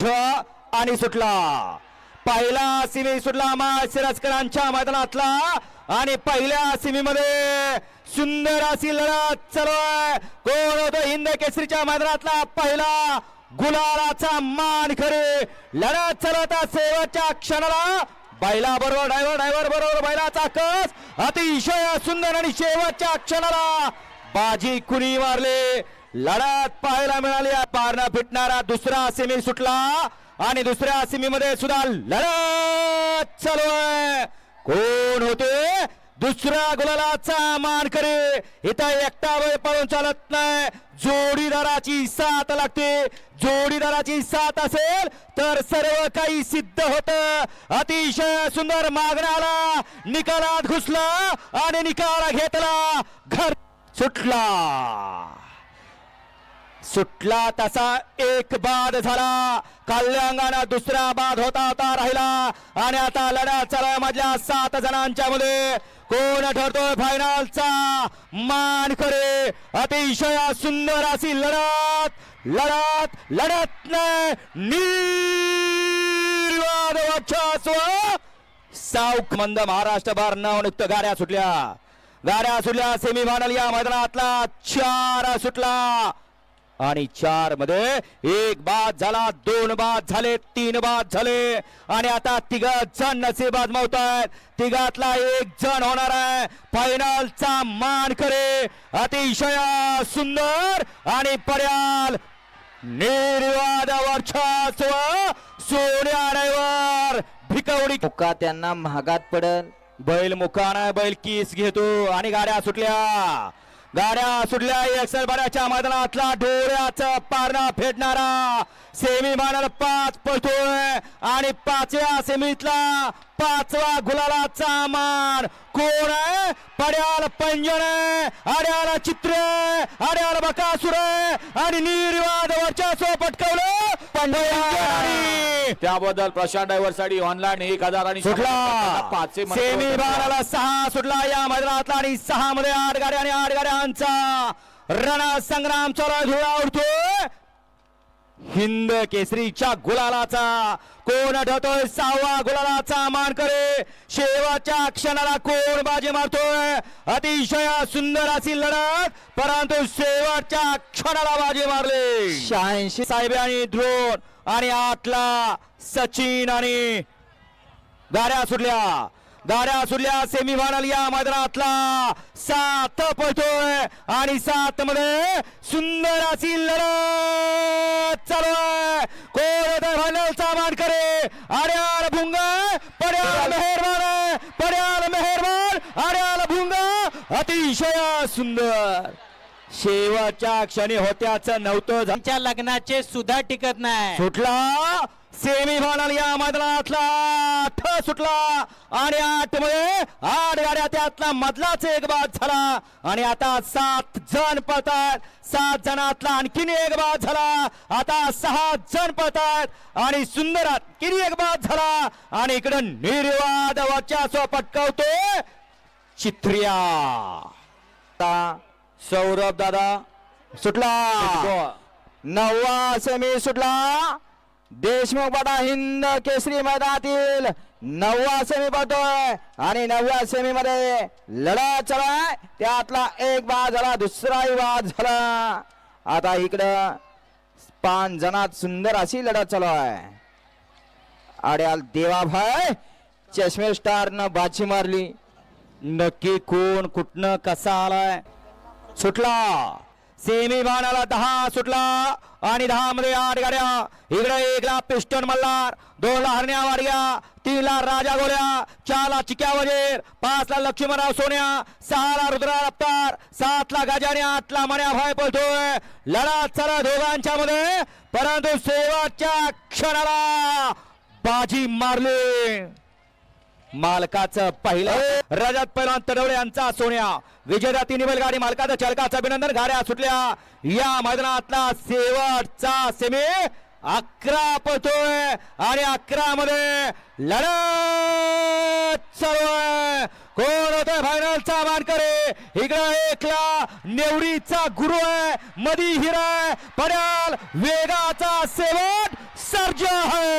आणि सुटला पहिला सिमी सुटला माळशिरसकरांच्या मैदानातला आणि पहिल्या सिमीमध्ये सुंदर अशी लढत चालू आहे. कोण होतो हिंद केसरीच्या मैदानातला पहिला गुलालाचा मान खरे लढत चालवता शेवटच्या क्षणाला बैला बरोबर ड्रायव्हर बरोबर बैलाचा कस अतिशय सुंदर आणि शेवटच्या क्षणाला बाजी कुणी मारले लढत पाहायला मिळाली. पारणा फिटणारा दुसरा सेमी सुटला आणि दुसऱ्या सेमीमध्ये सुद्धा लढत चालू आहे. कोण होते दुसऱ्या गुलालाचा मान करे इथं एकटा वेळ पळून चालत नाही. जोडीदाराची साथ लागते. जोडीदाराची साथ असेल तर सर्व काही सिद्ध होत. अतिशय सुंदर मागण्याला निकालात घुसला आणि निकाल घेतला. घर सुटला तसा एक बाद झाला. कल्याणगाना दुसरा बाद होता राहिला आणि आता लढा चालू मधल्या 7 जणांच्या मध्ये कोण ठरतोय फायनलचा मान करे. अतिशय सुंदर अशी लढत नाही निर्वाद वर्चस्व. साऊक मंद महाराष्ट्रभर नवनियुक्त गाड्या सुटल्या सेमी फायनल या मैदानातला 4 सुटला आणि 4 मध्ये 1 बाद झाला, 2 बाद झाले, 3 बाद झाले आणि आता 3 जण नशीब आजमावतायत. 3घातला 1 जण होणार आहे फायनलचा मान करे. अतिशय सुंदर आणि पर्याल निर्वाद वर्चस्व सोन्यावर भिकवडी मुका त्यांना महागात पडल. बैल मुकाना बैल किस घेतो आणि गाड्या सुटल्या एक्सलबाराच्या मैदानातला डोळ्याचा पारणा फेडणारा सेमी फायनल 5 पळतोय आणि 5व्या सेमीतला 5वा गुलालाचा मान कोण आहे. पड्याल पंजन आहे, आड्याला चित्र आहे, आड्याला बकासूर आहे आणि निर्वाद वर्चस्व पटकवलं पंजन. त्याबद्दल प्रशांत ड्रायव्हर साठी ऑनलाईन 1000 आणि सुटला सेमी फायनल 6 सुटला या मैदानातला आणि 6 मध्ये 8 गाड्या आणि 8 गाड्यांचा रणसंग्राम चालू धुळा उडतोय. हिंद केसरीच्या गुलालाचा कोण ठरतोय 6वा गुलालाचा मान करे. शेवटच्या क्षणाला कोण बाजी मारतोय. अतिशय सुंदर अशी लढत परंतु शेवटच्या क्षणाला बाजी मारले 86 साहेब आणि ड्रोन आणि 8ला सचिन आणि गाड्या सुटल्या सेमी फायनल या मैदानातला 7 पळतोय आणि 7 मध्ये सुंदर अशी लढत चालू आहे. कोण फायनलचा मान करे. आड्याल भुंगा पड्याल मेहरबान आड्याल भुंगा. अतिशय सुंदर शेवटच्या क्षणी होत्याचं नव्हतं. त्यांच्या लग्नाचे सुद्धा टिकत नाही. सुटला सेमी फायनल या मैदानातला 8 सुटला आणि 8 मध्ये 8 गाड्या त्यातला मधलाच 1 बाद झाला आणि आता 7 जण पळतात. 7 जणातला आणखीन 1 बाद झाला. आता 6 जण पळतात आणि सुंदरात किती 1 बाद झाला आणि इकडे निर्वाद वर्चस्व पटकावतोय चित्रिया. सौरभ दादा सुटला 9वा सेमी सुटला. देशमुख बाटा हिंद केसरी मैदानातील 9वा सेमी पडतोय आणि 9व्या सेमी मध्ये लढत चालू आहे. त्यातला 1 बाद झाला, दुसराही बाद झाला. आता इकडं 5 जणात सुंदर अशी लढत चालू आहे. आड्याल देवाभाई चष्मे स्टार न बाजी मारली. नक्की कोण कुठनं कसा आलाय. सुटला सेमी फायनल 10 सुटला आणि 10 मध्ये 8 गाड्या. इकडे 1ला पिस्टन मल्हार, 2ला हरण्या वाडग्या, 3ला राजा गोल्या, 4ला चिक्या वजीर, 5ला लक्ष्मणराव सोन्या, 6ला रुद्रा रफ्तार, 7ला गाजा आणि 8ला मण्या भाई पळतोय. लढत चला दोघांच्या मध्ये परंतु शेवटच्या क्षणाला बाजी मारली मालकाचं पहिलं. रजत पैलवान तडवळे यांचा सोन्या विजेता 3 बैलगाडी मालकाचं चालकाचं अभिनंदन. गाड्या सुटल्या या मैदानातला शेवटचा सेमी 11 पळतोय आणि 11 मध्ये लढत चालू आहे. कोण होतोय फायनलचा मानकरी. इकडे 1ला नेवरीचा गुरु आहे, मधी हिरा पड्याल वेगाचा शेवट सर्जा है